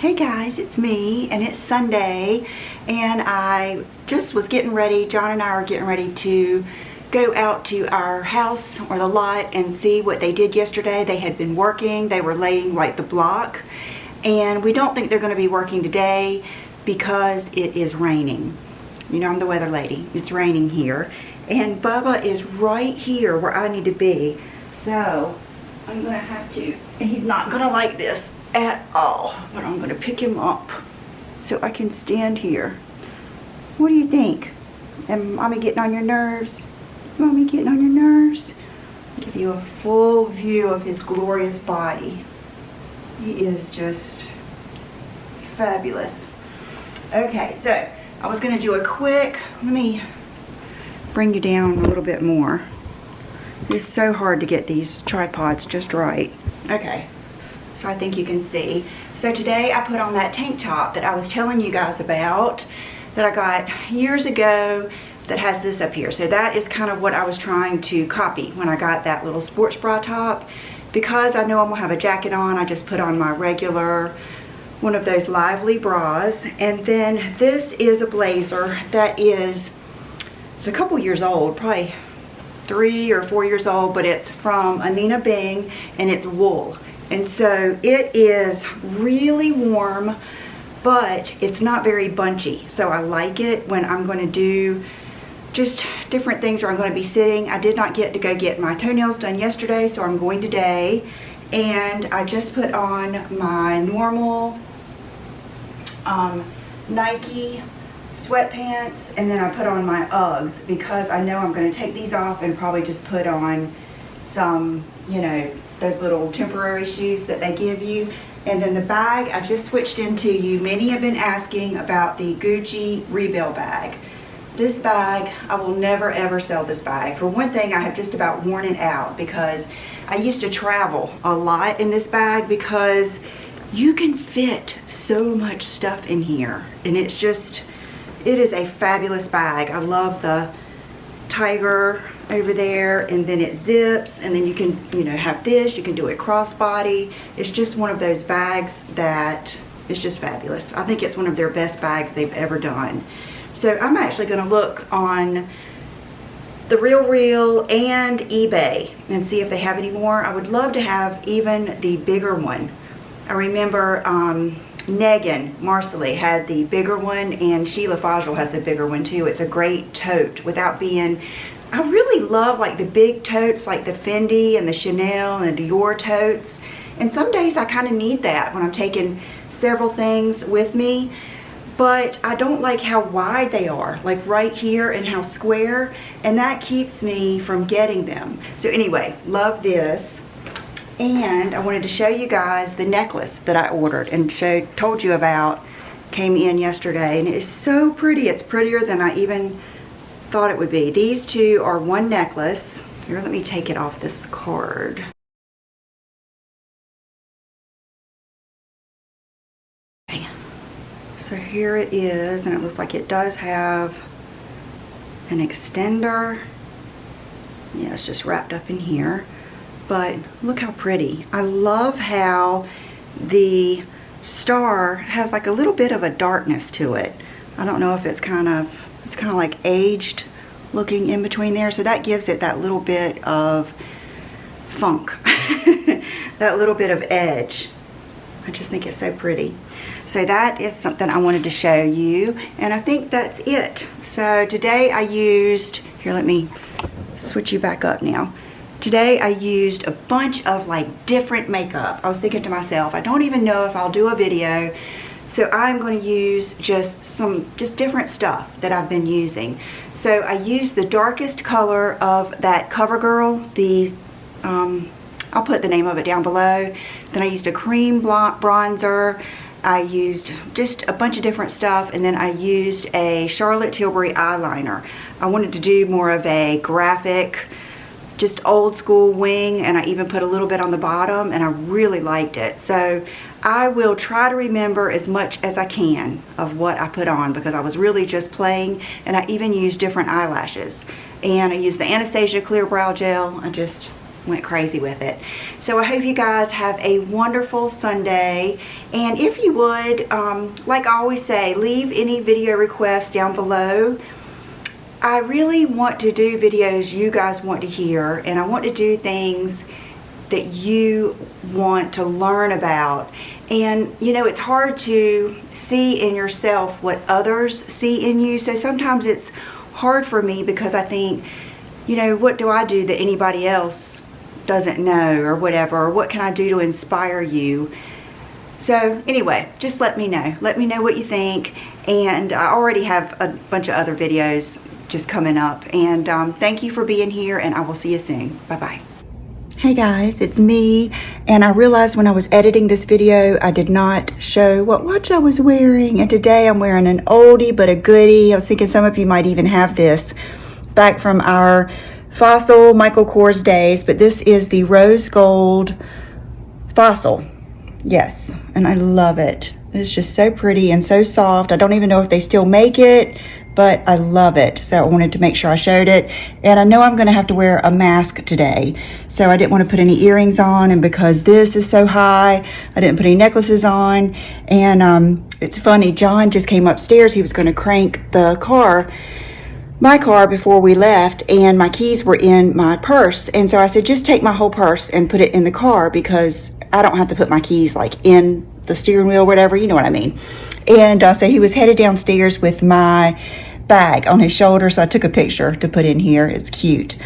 Hey guys, it's me, and it's Sunday, and I just was getting ready. John and I are getting ready to go out to our house or the lot and see what they did yesterday. They had been working. They were laying like the block, and we don't think they're going to be working today because it is raining. You know, I'm the weather lady. It's raining here, and Bubba is right here where I need to be, so I'm going to have to, and he's not going to like this at all, but I'm going to pick him up so I can stand here. What do you think? Am Mommy getting on your nerves? Mommy getting on your nerves? I'll give you a full view of his glorious body. He is just fabulous. Okay, so I was going to do a quick, let me bring you down a little bit more. It's so hard to get these tripods just right. Okay. So I think you can see. So today I put on that tank top that I was telling you guys about that I got years ago that has this up here. So that is kind of what I was trying to copy when I got that little sports bra top. Because I know I'm gonna have a jacket on, I just put on my regular, one of those lively bras. And then this is a blazer that it's a couple years old, probably 3 or 4 years old, but it's from Anina Bing and it's wool. And so it is really warm, but it's not very bunchy. So I like it when I'm going to do just different things where I'm going to be sitting. I did not get to go get my toenails done yesterday, so I'm going today. And I just put on my normal Nike sweatpants, and then I put on my Uggs because I know I'm going to take these off and probably just put on some, you know, those little temporary shoes that they give you. And then the bag I just switched into, you many have been asking about the Gucci Rebelle bag. This bag, I will never ever sell this bag. For one thing, I have just about worn it out because I used to travel a lot in this bag because you can fit so much stuff in here, and it's just, it is a fabulous bag. I love the tiger over there, and then it zips, and then you can, you know, have this, you can do it crossbody. It's just one of those bags that is just fabulous. I think it's one of their best bags they've ever done. So I'm actually going to look on the RealReal and eBay and see if they have any more. I would love to have even the bigger one. I remember Negan Marcelly had the bigger one, and Sheila Fajl has the bigger one too. It's a great tote without being, I really love like the big totes like the Fendi and the Chanel and the Dior totes. And some days I kind of need that when I'm taking several things with me. But I don't like how wide they are, like right here, and how square. And that keeps me from getting them. So anyway, love this. And I wanted to show you guys the necklace that I ordered and told you about. Came in yesterday, and it's so pretty. It's prettier than I even thought it would be. These two are one necklace. Here, let me take it off this card. Okay. So here it is, and it looks like it does have an extender. Yeah, it's just wrapped up in here. But look how pretty. I love how the star has like a little bit of a darkness to it. I don't know if it's kind of like aged looking in between there. So that gives it that little bit of funk, that little bit of edge. I just think it's so pretty. So that is something I wanted to show you. And I think that's it. So today I used, here, let me switch you back up now. Today I used a bunch of like different makeup. I was thinking to myself, I don't even know if I'll do a video. So I'm going to use just different stuff that I've been using. So I used the darkest color of that CoverGirl, the I'll put the name of it down below. Then I used a cream bronzer. I used just a bunch of different stuff, and then I used a Charlotte Tilbury eyeliner. I wanted to do more of a graphic, just old school wing, and I even put a little bit on the bottom, and I really liked it. So I will try to remember as much as I can of what I put on, because I was really just playing, and I even used different eyelashes. And I used the Anastasia Clear Brow Gel. went crazy with it. So I hope you guys have a wonderful Sunday, and if you would, like I always say, leave any video requests down below. I really want to do videos you guys want to hear, and I want to do things that you want to learn about. And you know, it's hard to see in yourself what others see in you, so sometimes it's hard for me because I think, you know, what do I do that anybody else doesn't know, or whatever, or what can I do to inspire you? So anyway, just let me know what you think, and I already have a bunch of other videos just coming up, and thank you for being here, and I will see you soon. Bye bye. Hey guys, it's me, and I realized when I was editing this video I did not show what watch I was wearing, and today I'm wearing an oldie but a goodie. I was thinking some of you might even have this back from our Fossil MKors days, but this is the rose gold Fossil. Yes, and I love it. It's just so pretty and so soft. I don't even know if they still make it, but I love it. So I wanted to make sure I showed it. And I know I'm gonna have to wear a mask today, so I didn't want to put any earrings on, and because this is so high, I didn't put any necklaces on. And it's funny, John just came upstairs. He was gonna crank the car, my car, before we left, and my keys were in my purse, and so I said, just take my whole purse and put it in the car, because I don't have to put my keys like in the steering wheel or whatever, you know what I mean. And so he was headed downstairs with my bag on his shoulder, so I took a picture to put in here. It's cute.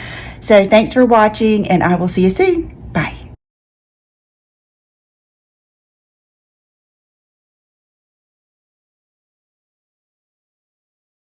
So thanks for watching, and I will see you soon.